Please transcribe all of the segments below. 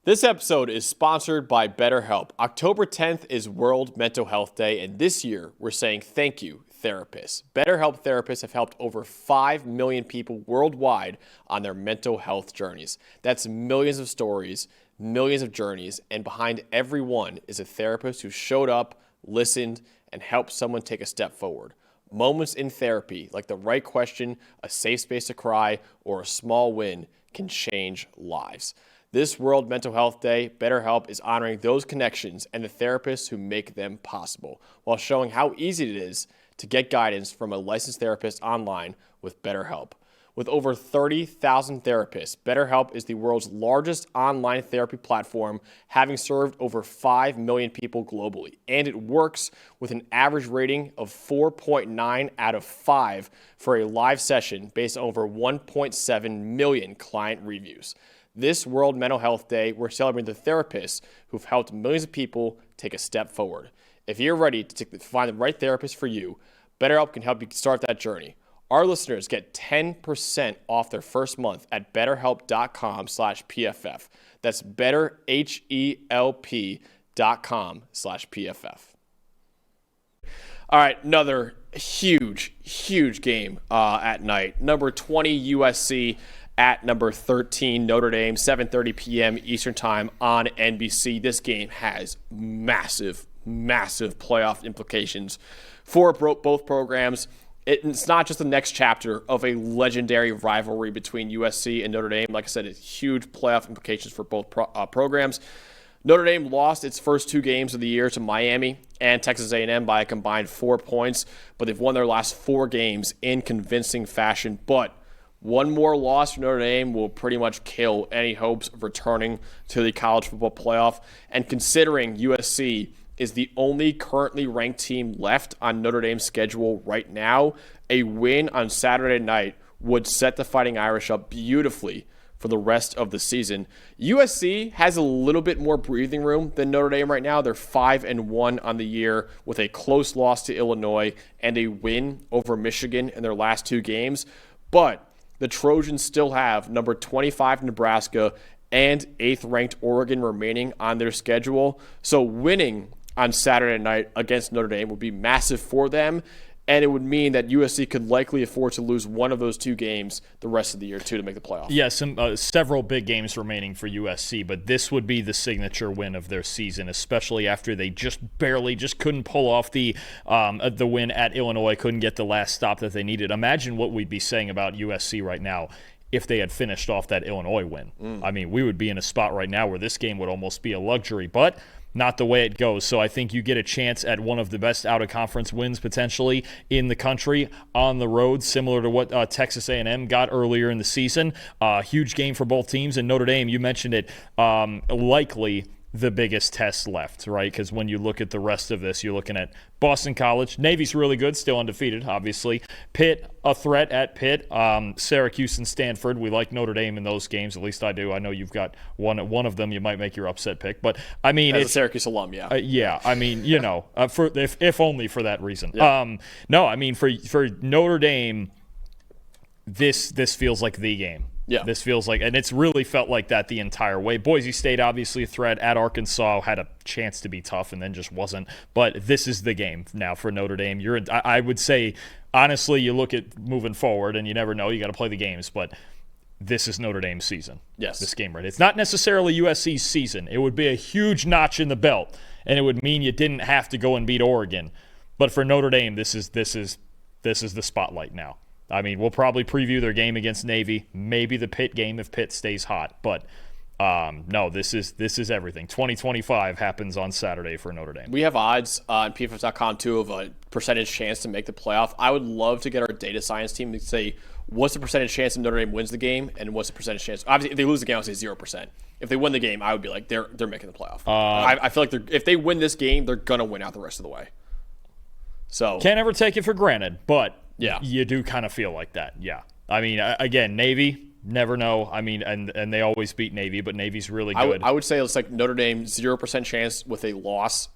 This episode is sponsored by BetterHelp. October 10th is World Mental Health Day, and this year we're saying thank you, therapists. BetterHelp therapists have helped over 5 million people worldwide on their mental health journeys. That's millions of stories, millions of journeys, and behind every one is a therapist who showed up, listened, and helped someone take a step forward. Moments in therapy, like the right question, a safe space to cry, or a small win, can change lives. This World Mental Health Day, BetterHelp is honoring those connections and the therapists who make them possible, while showing how easy it is to get guidance from a licensed therapist online with BetterHelp. With over 30,000 therapists, BetterHelp is the world's largest online therapy platform, having served over 5 million people globally. And it works with an average rating of 4.9 out of 5 for a live session based on over 1.7 million client reviews. This World Mental Health Day, we're celebrating the therapists who've helped millions of people take a step forward. If you're ready to find the right therapist for you, BetterHelp can help you start that journey. Our listeners get 10% off their first month at betterhelp.com/PFF. That's betterhelp.com/PFF. All right, another huge game at night. Number 20 USC at number 13 Notre Dame, 7:30 p.m. Eastern Time on NBC. This game has massive playoff implications for both programs. It's not just the next chapter of a legendary rivalry between USC and Notre Dame. Like I said, it's huge playoff implications for both programs. Notre Dame lost its first 2 games of the year to Miami and Texas A&M by a combined 4 points, but they've won their last 4 games in convincing fashion. But one more loss for Notre Dame will pretty much kill any hopes of returning to the college football playoff. And considering USC is the only currently ranked team left on Notre Dame's schedule right now, a win on Saturday night would set the Fighting Irish up beautifully for the rest of the season. USC has a little bit more breathing room than Notre Dame right now. They're 5-1 on the year with a close loss to Illinois and a win over Michigan in their last 2 games. But the Trojans still have number 25 Nebraska and 8th-ranked Oregon remaining on their schedule. So winning on Saturday night against Notre Dame would be massive for them, and it would mean that USC could likely afford to lose one of those 2 games the rest of the year, too, to make the playoff. Yeah, several big games remaining for USC, but this would be the signature win of their season, especially after they just couldn't pull off the win at Illinois, couldn't get the last stop that they needed. Imagine what we'd be saying about USC right now if they had finished off that Illinois win. I mean, we would be in a spot right now where this game would almost be a luxury, but not the way it goes. So I think you get a chance at one of the best out-of-conference wins potentially in the country on the road, similar to what Texas A&M got earlier in the season. Huge game for both teams. And Notre Dame, you mentioned it, likely the biggest test left, right? Because when you look at the rest of this, you're looking at Boston College. Navy's really good, still undefeated, obviously. Pitt, a threat at Pitt. Syracuse and Stanford. We like Notre Dame in those games. At least I do. I know you've got one of them. You might make your upset pick. But, I mean, as a Syracuse alum, yeah. Yeah, I mean, if only for that reason. Yeah. No, I mean, for Notre Dame, this feels like the game. Yeah. This feels like, and it's really felt like that the entire way. Boise State, obviously a threat at Arkansas, had a chance to be tough and then just wasn't. But this is the game now for Notre Dame. I would say, honestly, you look at moving forward, and you never know. You got to play the games, but this is Notre Dame's season. Yes. This game, right? It's not necessarily USC's season. It would be a huge notch in the belt, and it would mean you didn't have to go and beat Oregon. But for Notre Dame, this is the spotlight now. I mean, we'll probably preview their game against Navy, maybe the Pitt game if Pitt stays hot. But no, this is everything. 2025 happens on Saturday for Notre Dame. We have odds on PFF.com, too, of a percentage chance to make the playoff. I would love to get our data science team to say, what's the percentage chance that Notre Dame wins the game, and what's the percentage chance? Obviously, if they lose the game, I would say 0%. If they win the game, I would be like, they're making the playoff. I feel like if they win this game, they're going to win out the rest of the way. So can't ever take it for granted, but yeah, you do kind of feel like that. Yeah. I mean, again, Navy, never know. I mean, and they always beat Navy, but Navy's really good. I would say it's like Notre Dame 0% chance with a loss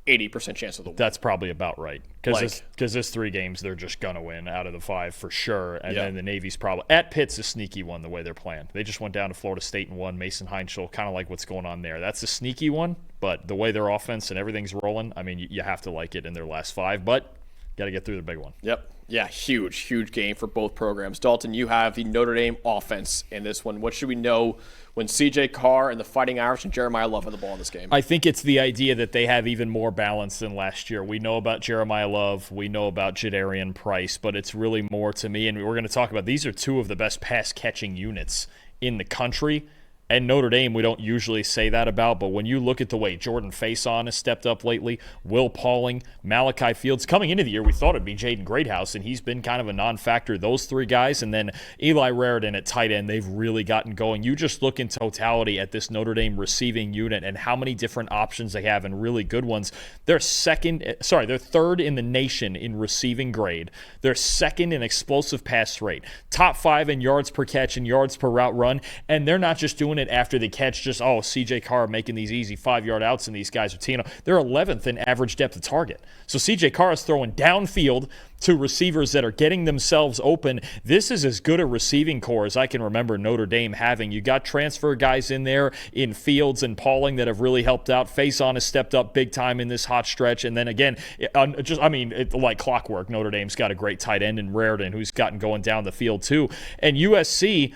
80% chance of the win. That's probably about right. Because there's 3 games they're just going to win out of the 5 for sure. And then the Navy's probably – at Pitt's a sneaky one the way they're playing. They just went down to Florida State and won. Mason Heinschel, kind of like what's going on there. That's a sneaky one, but the way their offense and everything's rolling, I mean, you have to like it in their last 5. But got to get through the big one. Yep. Yeah, huge game for both programs. Dalton, you have the Notre Dame offense in this one. What should we know when C.J. Carr and the Fighting Irish and Jeremiah Love have the ball in this game? I think it's the idea that they have even more balance than last year. We know about Jeremiah Love. We know about Jadarian Price, but it's really more to me, and we're going to talk about these are 2 of the best pass-catching units in the country. And Notre Dame, we don't usually say that about, but when you look at the way Jordan Faison has stepped up lately, Will Pauling, Malachi Fields, coming into the year, we thought it'd be Jaden Greathouse, and he's been kind of a non-factor. Those 3 guys, and then Eli Raridan at tight end, they've really gotten going. You just look in totality at this Notre Dame receiving unit and how many different options they have and really good ones. They're 3rd in the nation in receiving grade. They're 2nd in explosive pass rate, top 5 in yards per catch and yards per route run, and they're not just doing it after the catch, just, C.J. Carr making these easy 5-yard outs, and these guys are teeing up. They're 11th in average depth of target. So C.J. Carr is throwing downfield to receivers that are getting themselves open. This is as good a receiving core as I can remember Notre Dame having. You got transfer guys in there in Fields and Pauling that have really helped out. Faison has stepped up big time in this hot stretch. And then again, like clockwork, Notre Dame's got a great tight end in Raridan who's gotten going down the field too. And USC,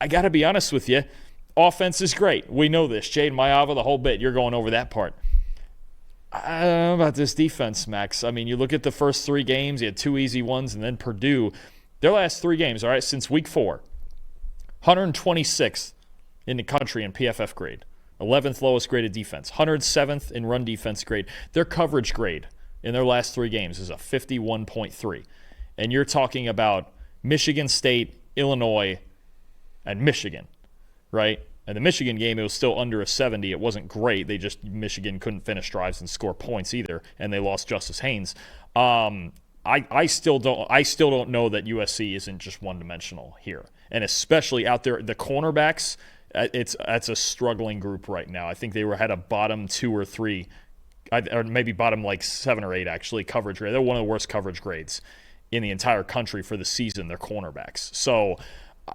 I got to be honest with you, offense is great. We know this. Jaden Mayava, the whole bit. You're going over that part. I don't know about this defense, Max. I mean, you look at the first 3 games. You had 2 easy ones, and then Purdue. Their last 3 games, all right, since week 4, 126th in the country in PFF grade. 11th lowest graded defense. 107th in run defense grade. Their coverage grade in their last 3 games is a 51.3. And you're talking about Michigan State, Illinois, and Michigan. Right? And the Michigan game, it was still under a 70. It wasn't great. Michigan couldn't finish drives and score points either, and they lost Justice Haynes. I still don't know that USC isn't just one-dimensional here, and especially out there, the cornerbacks. That's a struggling group right now. I think they had a bottom 2 or 3, or maybe bottom 7 or 8 actually coverage grade. They're one of the worst coverage grades in the entire country for the season. They're cornerbacks. So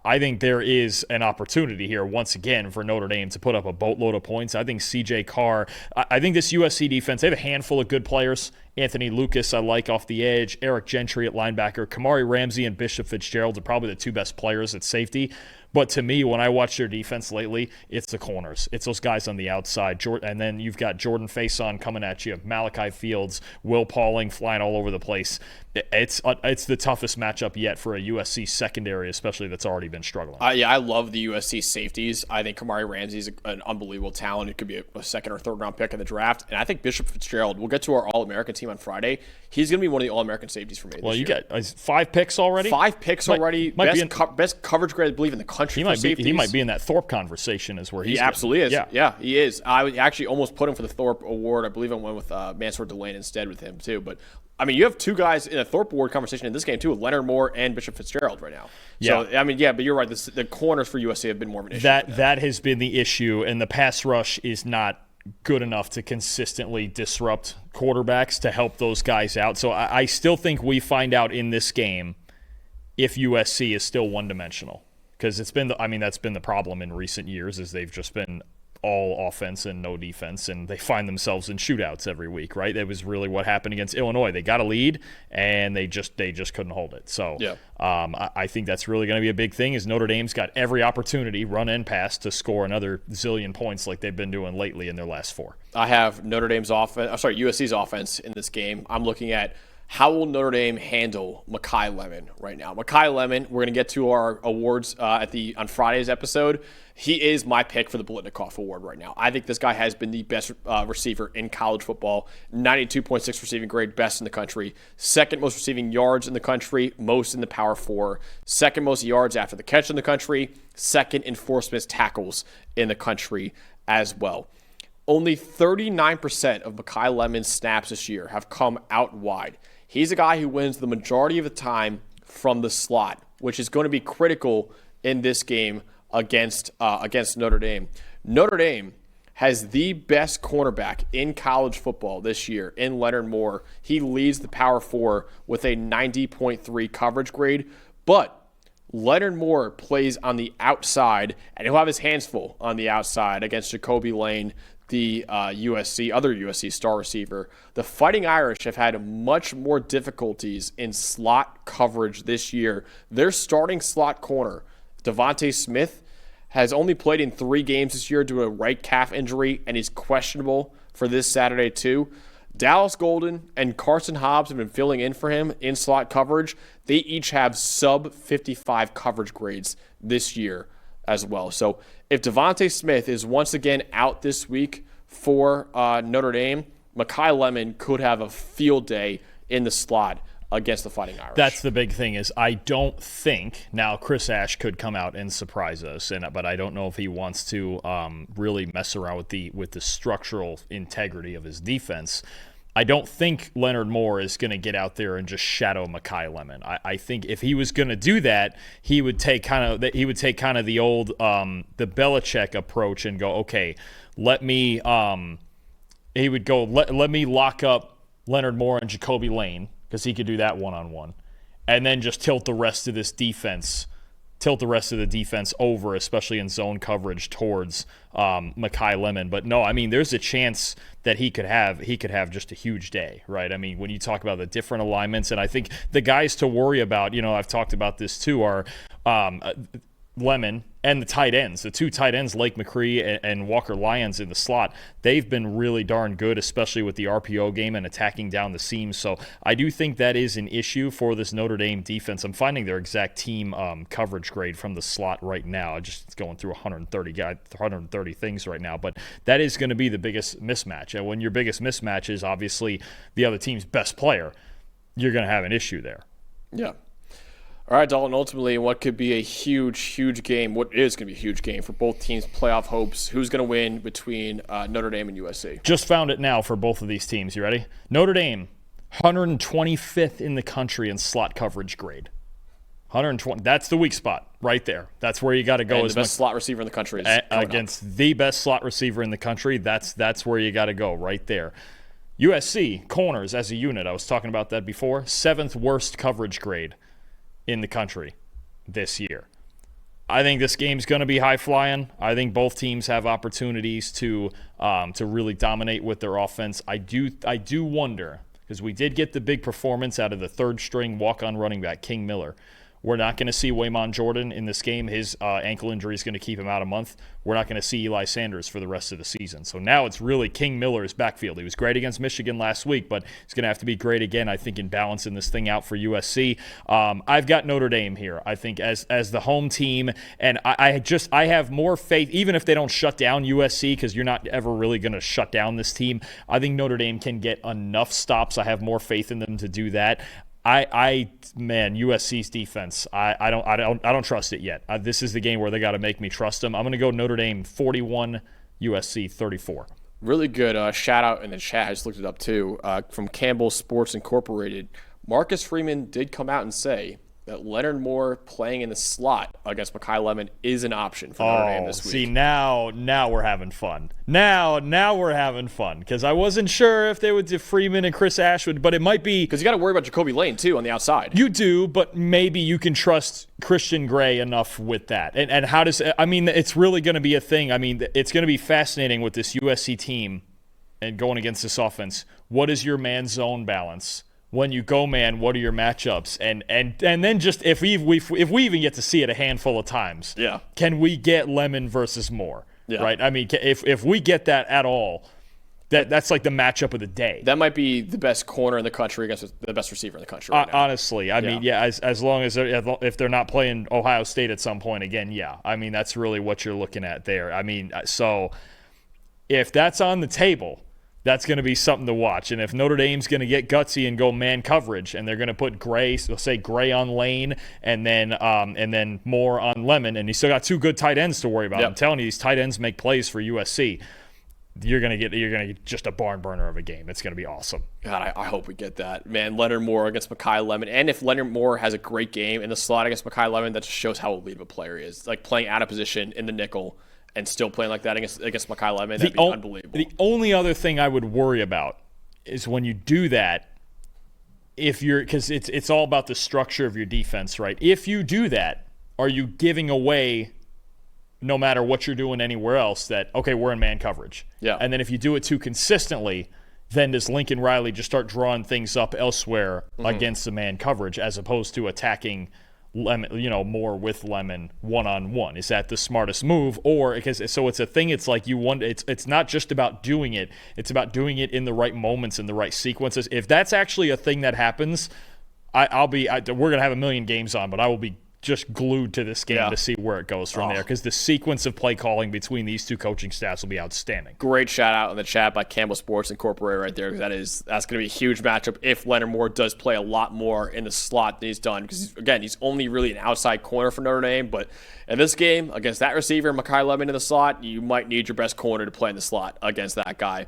I think there is an opportunity here once again for Notre Dame to put up a boatload of points. I think C.J. Carr, I think this USC defense, they have a handful of good players. Anthony Lucas I like off the edge. Eric Gentry at linebacker. Kamari Ramsey and Bishop Fitzgerald are probably the 2 best players at safety. But to me, when I watch their defense lately, it's the corners. It's those guys on the outside. And then you've got Jordan Faison coming at you, Malachi Fields, Will Pauling flying all over the place. It's the toughest matchup yet for a USC secondary, especially that's already been struggling. I love the USC safeties. I think Kamari Ramsey is an unbelievable talent. It could be a 2nd or 3rd round pick in the draft. And I think Bishop Fitzgerald, we'll get to our All-American team on Friday. He's going to be one of the All-American safeties for me. Well, you got 5 picks already? 5 picks already. Best coverage grade, I believe, in the country for safeties. He might be in that Thorpe conversation is where he absolutely is. Yeah, he is. I actually almost put him for the Thorpe Award. I believe I went with Mansour Delane instead with him too. But I mean, you have 2 guys in a Thorpe Award conversation in this game too, with Leonard Moore and Bishop Fitzgerald right now. Yeah. So I mean, but you're right. The corners for USC have been more of an issue. That has been the issue, and the pass rush is not good enough to consistently disrupt quarterbacks to help those guys out. So I still think we find out in this game if USC is still one-dimensional. Because that's been the problem in recent years is they've just been all offense and no defense, and they find themselves in shootouts every week, right? That was really what happened against Illinois. They got a lead, and they just couldn't hold it. So I think that's really going to be a big thing is Notre Dame's got every opportunity, run and pass, to score another zillion points like they've been doing lately in their last 4. I have USC's offense in this game. I'm looking at how will Notre Dame handle Makai Lemon right now? Makai Lemon, we're going to get to our awards on Friday's episode. He is my pick for the Biletnikoff Award right now. I think this guy has been the best receiver in college football. 92.6 receiving grade, best in the country. 2nd most receiving yards in the country, most in the Power 4. 2nd most yards after the catch in the country. 2nd in forced missed tackles in the country as well. Only 39% of Makai Lemon's snaps this year have come out wide. He's a guy who wins the majority of the time from the slot, which is going to be critical in this game against Notre Dame. Notre Dame has the best cornerback in college football this year in Leonard Moore. He leads the Power 4 with a 90.3 coverage grade, but Leonard Moore plays on the outside, and he'll have his hands full on the outside against Jacoby Lane, the other USC star receiver. The Fighting Irish have had much more difficulties in slot coverage this year. Their starting slot corner, Devontae Smith, has only played in 3 games this year due to a right calf injury, and he's questionable for this Saturday too. Dallas Golden and Carson Hobbs have been filling in for him in slot coverage. They each have sub-55 coverage grades this year as well. So if Devontae Smith is once again out this week for Notre Dame, Makai Lemon could have a field day in the slot against the Fighting Irish. That's the big thing is I don't think – now Chris Ash could come out and surprise us, but I don't know if he wants to really mess around with the structural integrity of his defense. I don't think Leonard Moore is going to get out there and just shadow Makai Lemon. I think if he was going to do that, he would take kind of the old the Belichick approach and go, okay, let me lock up Leonard Moore and Jacoby Lane, because he could do that one-on-one, and then just tilt the rest of the defense over, especially in zone coverage, towards Makai Lemon. But no, I mean, there's a chance that he could have just a huge day, right? I mean, when you talk about the different alignments, and I think the guys to worry about, I've talked about this too, are Lemon and the tight ends. The 2 tight ends, Lake McCree and Walker Lyons in the slot, they've been really darn good, especially with the RPO game and attacking down the seams. So I do think that is an issue for this Notre Dame defense. I'm finding their exact team coverage grade from the slot right now. I'm just going through 130 things right now. But that is going to be the biggest mismatch. And when your biggest mismatch is obviously the other team's best player, you're going to have an issue there. Yeah. All right, Dalton, ultimately, what could be a huge game, what is going to be a huge game for both teams' playoff hopes? Who's going to win between Notre Dame and USC? Just found it now for both of these teams. You ready? Notre Dame, 125th in the country in slot coverage grade. 120. That's the weak spot right there. That's where you got to go. And the best slot receiver in the country is against the best slot receiver in the country. That's where you got to go right there. USC, corners as a unit. I was talking about that before. 7th worst coverage grade in the country this year. I think this game's going to be high flying. I think both teams have opportunities to really dominate with their offense. I do wonder, because we did get the big performance out of the 3rd string walk-on running back King Miller. We're not going to see Waymon Jordan in this game. His ankle injury is going to keep him out a month. We're not going to see Eli Sanders for the rest of the season. So now it's really King Miller's backfield. He was great against Michigan last week, but he's going to have to be great again, I think, in balancing this thing out for USC. I've got Notre Dame here, I think, as the home team, and I have more faith, even if they don't shut down USC, because you're not ever really going to shut down this team. I think Notre Dame can get enough stops. I have more faith in them to do that. USC's defense, I don't trust it yet. This is the game where they got to make me trust them. I'm going to go Notre Dame 41, USC 34. Really good shout out in the chat. I just looked it up too. From Campbell Sports Incorporated. Marcus Freeman did come out and say that Leonard Moore playing in the slot against Makai Lemon is an option for Notre Dame this week. See, now we're having fun. Now we're having fun, because I wasn't sure if they would do Freeman and Chris Ashwood, but it might be. Because you got to worry about Jacoby Lane, too, on the outside. You do, but maybe you can trust Christian Gray enough with that. And how does, it's really going to be a thing. It's going to be fascinating with this USC team and going against this offense. What is your man-zone balance? When you go man, what are your matchups? And then just if we even get to see it a handful of times, can we get Lemon versus Moore? Yeah. Right? If we get that at all, that's like the matchup of the day. That might be the best corner in the country against the best receiver in the country right now. Honestly, as long as if they're not playing Ohio State at some point again, that's really what you're looking at there. So if that's on the table, that's going to be something to watch. And if Notre Dame's going to get gutsy and go man coverage, and they're going to put Gray on Lane, and then Moore on Lemon, and you still got 2 good tight ends to worry about. Yep. I'm telling you, these tight ends make plays for USC. You're gonna get just a barn burner of a game. It's gonna be awesome. God, I hope we get that, man. Leonard Moore against Makai Lemon, and if Leonard Moore has a great game in the slot against Makai Lemon, that just shows how elite of a player he is. Like playing out of position in the nickel and still playing like that against Makai Lemon, that'd be unbelievable. The only other thing I would worry about is when you do that, because it's all about the structure of your defense, right? If you do that, are you giving away, no matter what you're doing anywhere else, that, okay, we're in man coverage? Yeah. And then if you do it too consistently, then does Lincoln Riley just start drawing things up elsewhere against the man coverage as opposed to attacking Lemon, more with Lemon one-on-one? Is that the smartest move? Or so it's a thing, it's like it's not just about doing it, it's about doing it in the right moments and the right sequences. If that's actually a thing that happens, we're going to have a million games on, but I will be just glued to this game to see where it goes from there, because the sequence of play calling between these two coaching staffs will be outstanding. Great shout out in the chat by Campbell Sports Incorporated right there. That's going to be a huge matchup if Leonard Moore does play a lot more in the slot than he's done, because he's only really an outside corner for Notre Dame. But in this game against that receiver, Makai Lemon in the slot, you might need your best corner to play in the slot against that guy.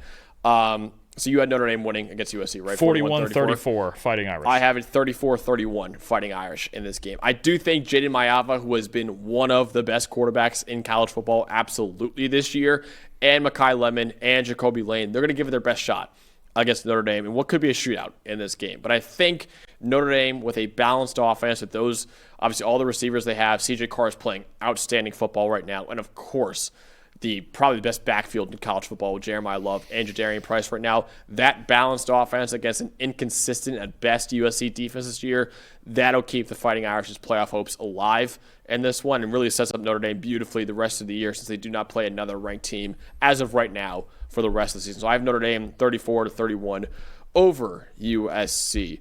So you had Notre Dame winning against USC, right? 41-34, Fighting Irish. I have it 34-31, Fighting Irish in this game. I do think Jaden Mayava, who has been one of the best quarterbacks in college football absolutely this year, and Makai Lemon and Jacoby Lane, they're going to give it their best shot against Notre Dame in what could be a shootout in this game. But I think Notre Dame, with a balanced offense, with those, obviously all the receivers they have, CJ Carr is playing outstanding football right now, and of course, probably the best backfield in college football with Jeremiah Love and Jadarian Price right now. That balanced offense against an inconsistent at best USC defense this year, that'll keep the Fighting Irish's playoff hopes alive in this one, and really sets up Notre Dame beautifully the rest of the year, since they do not play another ranked team as of right now for the rest of the season. So I have Notre Dame 34-31 over USC.